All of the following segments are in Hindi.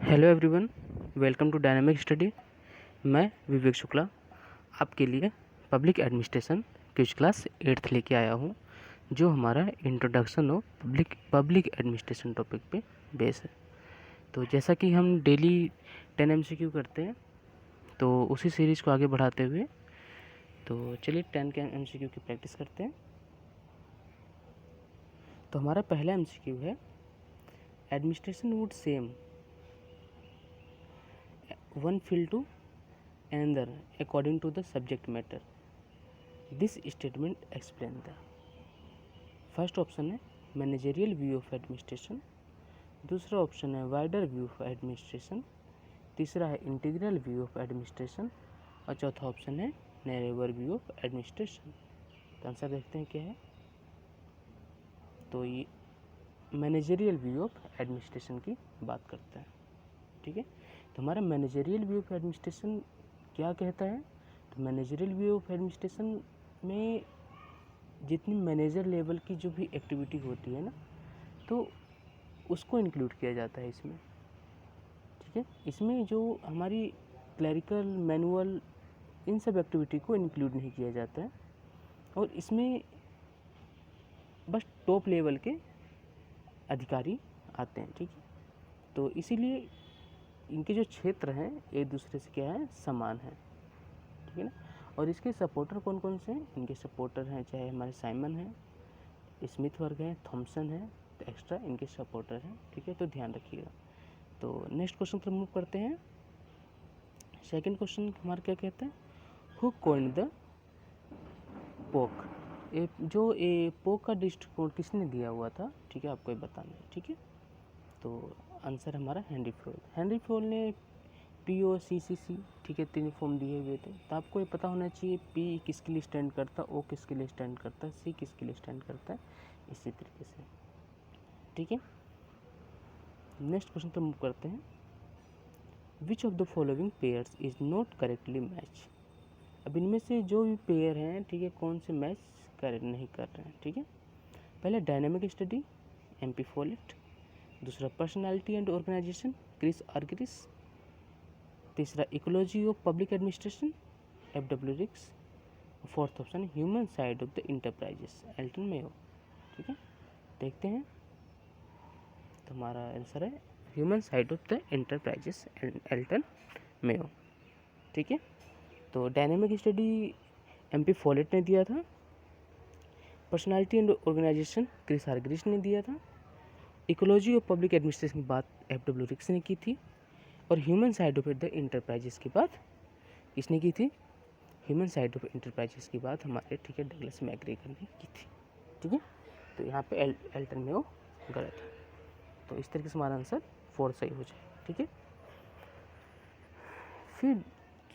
Hello everyone, welcome to dynamic study. मैं विवेक शुक्ला आपके लिए public administration quiz class 8th लेके आया हूँ, जो हमारा introduction of public administration topic पे बेस है। तो जैसा कि हम डेली 10 MCQ करते हैं, तो उसी सीरीज़ को आगे बढ़ाते हुए तो चलिए 10 के MCQ की प्रैक्टिस करते हैं। तो हमारा पहला MCQ है, administration would same one field to another according to the subject matter. This statement explain the first option है मैनेजरियल व्यू ऑफ एडमिनिस्ट्रेशन, दूसरा ऑप्शन है वाइडर व्यू ऑफ एडमिनिस्ट्रेशन, तीसरा है इंटीग्रल व्यू ऑफ एडमिनिस्ट्रेशन और चौथा ऑप्शन है नैरोवर व्यू ऑफ एडमिनिस्ट्रेशन। तो आंसर देखते हैं क्या है। तो ये मैनेजरियल व्यू ऑफ एडमिनिस्ट्रेशन की बात करते हैं, ठीक है। तो हमारा मैनेजरियल व्यू ऑफ एडमिनिस्ट्रेशन क्या कहता है? तो मैनेजरियल व्यू ऑफ एडमिनिस्ट्रेशन में जितनी मैनेजर लेवल की जो भी एक्टिविटी होती है ना, तो उसको इंक्लूड किया जाता है इसमें, ठीक है। इसमें जो हमारी क्लरिकल, मैनुअल, इन सब एक्टिविटी को इंक्लूड नहीं किया जाता है और इसमें बस टॉप लेवल के अधिकारी आते हैं, ठीक है। तो इसीलिए इनके जो क्षेत्र हैं एक दूसरे से क्या है, समान है, ठीक है ना। और इसके सपोर्टर कौन कौन से हैं? इनके सपोर्टर हैं चाहे हमारे साइमन है, स्मिथ वर्ग है, थॉमसन है, तो एक्स्ट्रा इनके सपोर्टर हैं, ठीक है। तो ध्यान रखिएगा। तो नेक्स्ट क्वेश्चन पर मूव करते हैं। सेकंड क्वेश्चन हमारा क्या कहता है, हु कॉइन्ड द पोक? ये पोक का दृष्टिकोण किसने दिया हुआ था, ठीक है, आपको ये बताना है, ठीक है। तो आंसर हमारा हेनरी फ्योल। हेनरी फ्योल ने POCCC, ठीक है, 3 फॉर्म दिए हुए थे। तो आपको ये पता होना चाहिए P किसके लिए स्टैंड करता है, O किसके लिए स्टैंड करता है, C किसके लिए स्टैंड करता है, इसी तरीके से, ठीक है। नेक्स्ट क्वेश्चन पर मूव करते हैं। Which of the following pairs is not correctly match? अब इनमें से जो भी पेयर हैं, ठीक है, कौन से मैच करेक्ट नहीं कर रहे हैं, ठीक है। पहले डायनामिक स्टडी, MP फॉलेट, दूसरा personality and organization, Chris Argyris, तीसरा ecology of public administration, FW Riggs, fourth option human side of the enterprises, Elton Mayo, ठीक है। देखते हैं, तो हमारा आंसर है human side of the enterprises, Elton Mayo, ठीक है। तो डायनेमिक स्टडी MP फॉलेट ने दिया था, पर्सनालिटी एंड ऑर्गेनाइजेशन क्रिस आर्गरिस ने दिया था, इकोलॉजी ऑफ पब्लिक एडमिनिस्ट्रेशन की बात FW रिक्स ने की थी, और human side of the enterprises की बात किसने की थी? ह्यूमन साइड ऑफ इंटरप्राइजेस की बात हमारे, ठीक है, डगलस मैकग्रेगर ने की थी, ठीक है। तो यहाँ पे एल्टन में वो गलत है। तो इस तरीके से हमारा आंसर 4 सही हो जाए, ठीक है। फिर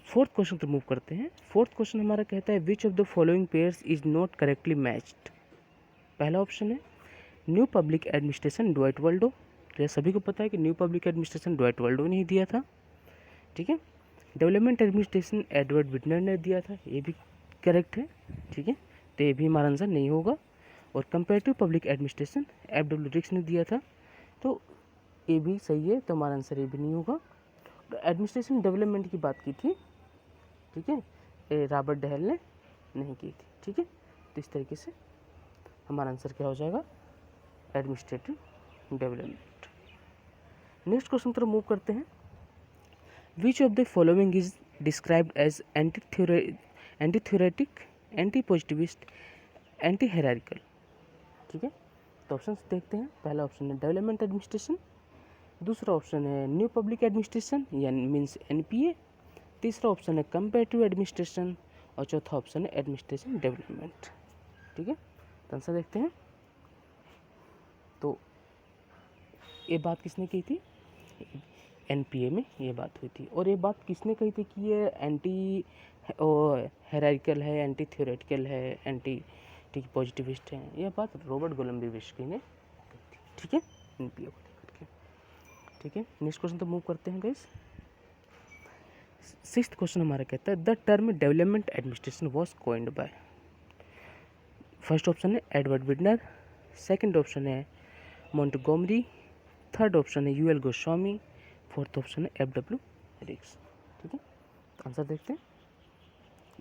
फोर्थ क्वेश्चन पर मूव करते हैं। फोर्थ क्वेश्चन हमारा कहता है विच of the following pairs is not correctly matched? पहला ऑप्शन है न्यू पब्लिक एडमिनिस्ट्रेशन डुआइट वर्ल्डो। तो सभी को पता है कि न्यू पब्लिक एडमिनिस्ट्रेशन डुआइट वर्ल्डो ने ही दिया था, ठीक है। डेवलपमेंट एडमिनिस्ट्रेशन एडवर्ड विटनर ने दिया था, ये भी करेक्ट है, ठीक है। तो ये भी हमारा आंसर नहीं होगा। और कंपेरेटिव पब्लिक एडमिनिस्ट्रेशन FW रिक्स ने दिया था, तो ये भी सही है, तो हमारा आंसर ये भी नहीं होगा। तो एडमिनिस्ट्रेशन डेवलपमेंट की बात की थी, ठीक है, ये रॉबर्ट डहल ने नहीं की थी, ठीक है। तो इस तरीके से हमारा आंसर क्या हो जाएगा, एडमिनिस्ट्रेटिव डेवलपमेंट। नेक्स्ट क्वेश्चन पर मूव करते हैं। Which of the following is described as anti theoretic, anti positivist, anti hierarchical, ठीक है। तो ऑप्शन देखते हैं। पहला ऑप्शन है डेवलपमेंट एडमिनिस्ट्रेशन, दूसरा ऑप्शन है न्यू पब्लिक एडमिनिस्ट्रेशन यानी मीन्स NPA, तीसरा ऑप्शन है कंपेरेटिव एडमिनिस्ट्रेशन और चौथा ऑप्शन है एडमिनिस्ट्रेशन डेवलपमेंट, ठीक है। तो आंसर देखते हैं। तो ये बात किसने की थी? NPA में ये बात हुई थी। और ये बात किसने कही थी कि ये एंटी हायरार्किकल है, एंटी थ्योरेटिकल है, एंटी, ठीक, पॉजिटिविस्ट है? यह बात रॉबर्ट गोलम्बी-विस्की ने कही थी, ठीक है, NPA को लेकर के, ठीक है। नेक्स्ट क्वेश्चन तो मूव करते हैं गाइस। सिक्स्थ क्वेश्चन हमारा कहता है the term development administration was coined bye. First option है एडवर्ड विटनर, सेकंड ऑप्शन है मोंटगोमरी, थर्ड ऑप्शन है UL गोस्वामी, फोर्थ ऑप्शन है F.W. रिक्स। ठीक है, तो आंसर देखते हैं।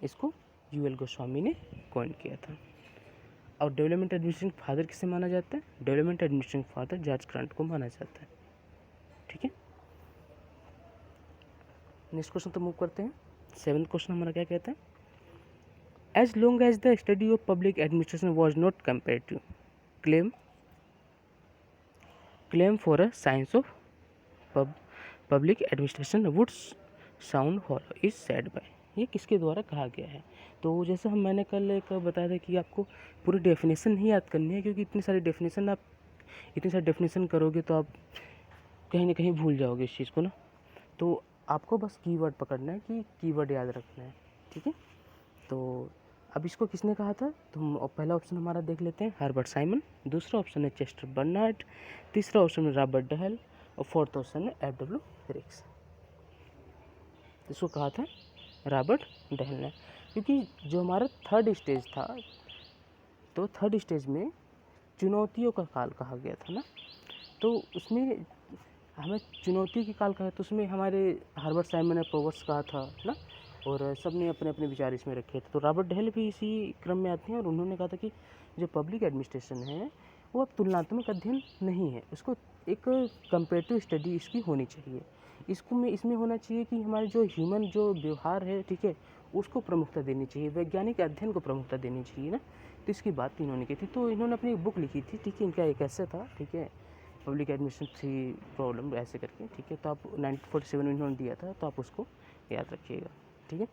इसको UL गोस्वामी ने कॉइन किया था। और डेवलपमेंट एडमिनिस्ट्रेशन फादर किसे माना जाता है? Development administration father George grant को माना जाता है। ठीक है, नेक्स्ट क्वेश्चन तो मूव करते हैं। 7th क्वेश्चन हमारा क्या कहता है? As long as the study of public administration was not comparative, claim for a science of public administration would sound hollow is said by. ये किसके द्वारा कहा गया है? तो जैसे मैंने कल एक बताया था कि आपको पूरी डेफिनेशन नहीं याद करनी है, क्योंकि इतनी सारी डेफिनेशन करोगे तो आप कहीं ना कहीं भूल जाओगे इस चीज़ को ना। तो आपको बस कीवर्ड पकड़ना है, कि कीवर्ड याद रखना है। ठीक है, तो अब इसको किसने कहा था? तो हम पहला ऑप्शन हमारा देख लेते हैं, हर्बर्ट साइमन। दूसरा ऑप्शन है चेस्टर बर्नार्ड। तीसरा ऑप्शन है रॉबर्ट डहेल। और फोर्थ ऑप्शन है F.W. रिक्स। इसको कहा था रॉबर्ट डहेल ने, क्योंकि जो हमारा थर्ड स्टेज था, तो थर्ड स्टेज में चुनौतियों का काल कहा गया था ना, तो उसमें हमें चुनौतियों की काल कहा, तो उसमें हमारे हर्बर्ट साइमन ने प्रोवर्ब्स कहा था ना, और सब ने अपने अपने विचार इसमें रखे थे। तो रॉबर्ट डहेल भी इसी क्रम में आते हैं, और उन्होंने कहा था कि जो पब्लिक एडमिनिस्ट्रेशन है वो अब तुलनात्मक अध्ययन नहीं है, उसको एक कंपेरेटिव स्टडी इसकी होनी चाहिए। इसमें होना चाहिए कि हमारे जो ह्यूमन जो व्यवहार है, ठीक है, उसको प्रमुखता देनी चाहिए, वैज्ञानिक अध्ययन को प्रमुखता देनी चाहिए ना। तो इसकी बात इन्होंने की थी। तो इन्होंने अपनी एक बुक लिखी थी, ठीक है, इनका एक ऐसे था, ठीक है, पब्लिक एडमिनिस्ट्रेशन 3 प्रॉब्लम ऐसे करके। ठीक है, तो आप 1947 में इन्होंने दिया था, तो आप उसको याद रखिएगा। ठीक है,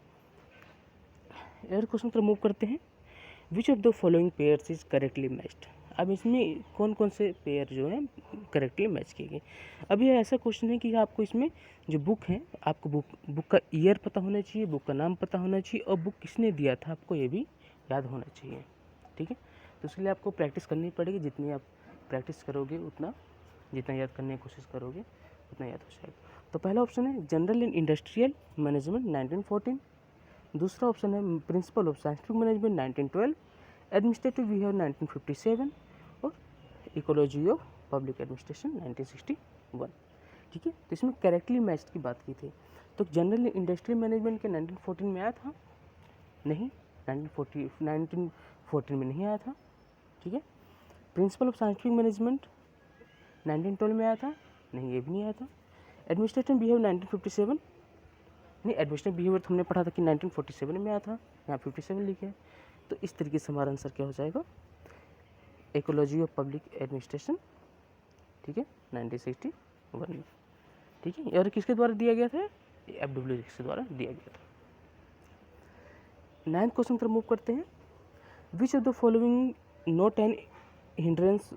अगले क्वेश्चन पर मूव करते हैं। Which of the following pairs is correctly matched. अब इसमें कौन कौन से पेयर जो हैं करेक्टली मैच किए गए। अब ये ऐसा क्वेश्चन है कि आपको इसमें जो बुक है, आपको बुक का ईयर पता होना चाहिए, बुक का नाम पता होना चाहिए, और बुक किसने दिया था आपको ये भी याद होना चाहिए। ठीक है, तो उसके लिए आपको प्रैक्टिस करनी पड़ेगी। जितनी आप प्रैक्टिस करोगे उतना, जितना याद करने की कोशिश करोगे उतना याद हो जाएगा। तो पहला ऑप्शन है जनरल इन इंडस्ट्रियल मैनेजमेंट 1914। दूसरा ऑप्शन है principle of scientific management 1912, administrative behaviour 1957, और इकोलॉजी ऑफ पब्लिक एडमिनिस्ट्रेशन 1961। ठीक है, तो इसमें करेक्टली मैच की बात की थी। तो जनरल इंडस्ट्रियल मैनेजमेंट के 1914 में आया था? नहीं, 1914 में नहीं आया था। ठीक है, प्रिंसिपल ऑफ साइंटिफिक मैनेजमेंट 1912 में आया था? नहीं, ये भी नहीं आया था। एडमिनिस्ट्रेटिव बिहेवियर 1957, नहीं, एडमिनिस्ट्रेटिव बिहेवियर हमने पढ़ा था कि 1947 में आया था, यहाँ 57 लिखे है। तो इस तरीके से हमारा आंसर क्या हो जाएगा? इकोलॉजी ऑफ पब्लिक एडमिनिस्ट्रेशन, ठीक है, 1961 में। ठीक है, और किसके द्वारा दिया गया था? F.W. रिक्स के द्वारा दिया गया था। 9th क्वेश्चन पर मूव करते हैं। Which of the following not an hindrance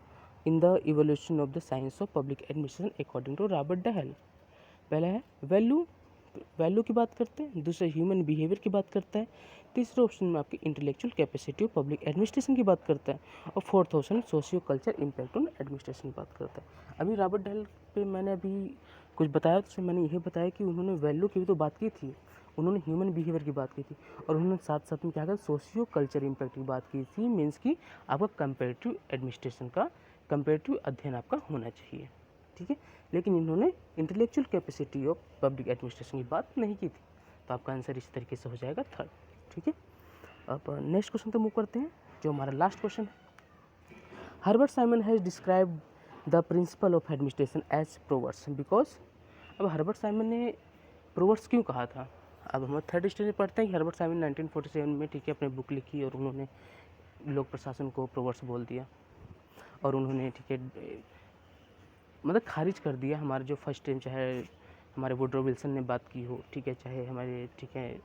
in the evolution of the science of public administration according to Robert Dahl. पहला है वैल्यू की बात करते हैं, दूसरा ह्यूमन बिहेवियर की बात करता है, तीसरे ऑप्शन में आपकी intellectual capacity of public administration की बात करता है, और fourth option socio culture impact on administration की बात करता है। अभी रॉबर्ट डहेल पे मैंने अभी कुछ बताया, तो मैंने यही बताया कि उन्होंने वैल्यू की भी तो बात की थी, उन्होंने ह्यूमन बिहेवियर की बात की थी, और उन्होंने साथ साथ में क्या कहा, सोशियो कल्चर इम्पैक्ट की बात की थी। मीन्स कि आपका कंपेरेटिव एडमिनिस्ट्रेशन का कंपेरेटिव अध्ययन आपका होना चाहिए। ठीक है, लेकिन इन्होंने intellectual capacity of public administration की बात नहीं की थी। तो आपका आंसर इस तरीके से हो जाएगा 3rd। ठीक है, अब नेक्स्ट क्वेश्चन पे मूव करते हैं, जो हमारा लास्ट क्वेश्चन है। Herbert Simon has describe the principle of administration as proverbs because. अब हर्बर्ट साइमन ने प्रोवर्ब्स क्यों कहा था? अब हम 3rd स्टेज में पढ़ते हैं कि हर्बर्ट साइमन 1947 में, ठीक है, अपने बुक लिखी, और उन्होंने लोक प्रशासन को प्रोवर्ब्स बोल दिया, और उन्होंने, ठीक है, मतलब खारिज कर दिया हमारे जो फर्स्ट टाइम, चाहे हमारे वुडरो विल्सन ने बात की हो, ठीक है, चाहे हमारे, ठीक है,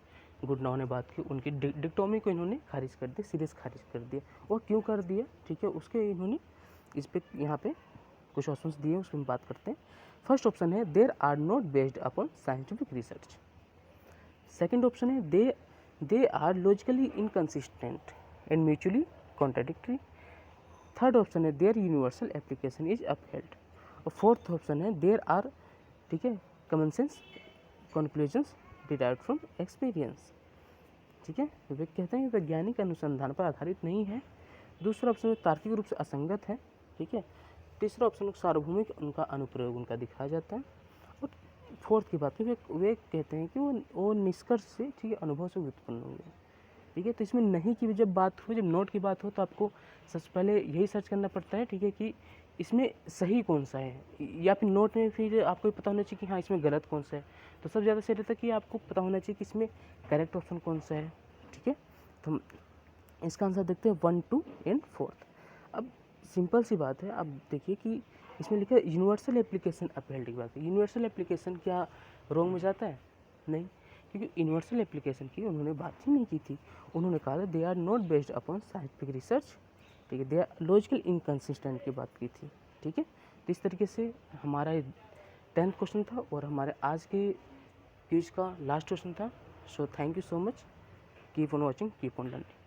गुडनाउ ने बात की, उनकी डिक्टोमी को इन्होंने खारिज कर दिया, सीरियस खारिज कर दिया। और क्यों कर दिया, ठीक है, उसके इन्होंने इस पे यहाँ पे कुछ ऑप्शंस दिए, उसमें बात करते हैं। फर्स्ट ऑप्शन है there are not based upon scientific research. Second option है they are logically inconsistent and mutually contradictory. Third option है their universal application is upheld. और फोर्थ ऑप्शन है देयर आर, ठीक है, common sense conclusions derived from experience. ठीक है, वे कहते हैं वैज्ञानिक अनुसंधान पर आधारित नहीं है। दूसरा ऑप्शन तार्किक रूप से असंगत है। ठीक है, तीसरा ऑप्शन सार्वभौमिक उनका अनुप्रयोग उनका दिखाया जाता है, और फोर्थ की बात है, वे कहते हैं कि वो निष्कर्ष से, ठीक है, अनुभव से व्युत्पन्न हुए। ठीक है, तो इसमें नहीं की जब बात हो, जब नोट की बात हो, तो आपको सबसे पहले यही सर्च करना पड़ता है, ठीक है, कि इसमें सही कौन सा है, या फिर नोट में फिर आपको पता होना चाहिए कि हाँ इसमें गलत कौन सा है। तो सबसे ज़्यादा सही रहता है कि आपको पता होना चाहिए कि इसमें करेक्ट ऑप्शन कौन सा है। ठीक है, तो हम इसका आंसर देखते हैं 1, 2 एंड 4। अब सिंपल सी बात है, अब देखिए कि इसमें लिखा है यूनिवर्सल एप्लीकेशन अपहेल्ड की बात है। यूनिवर्सल एप्लीकेशन क्या रॉन्ग में जाता है? नहीं, क्योंकि यूनिवर्सल एप्लीकेशन की उन्होंने बात ही नहीं की थी। उन्होंने कहा था they are not based upon scientific research, ठीक है, दे आर लॉजिकल इनकन्सिस्टेंट की बात की थी। ठीक है, तो इस तरीके से हमारा 10th क्वेश्चन था और हमारे आज के क्विज का लास्ट क्वेश्चन था। So thank you so much, keep on watching, keep on learning.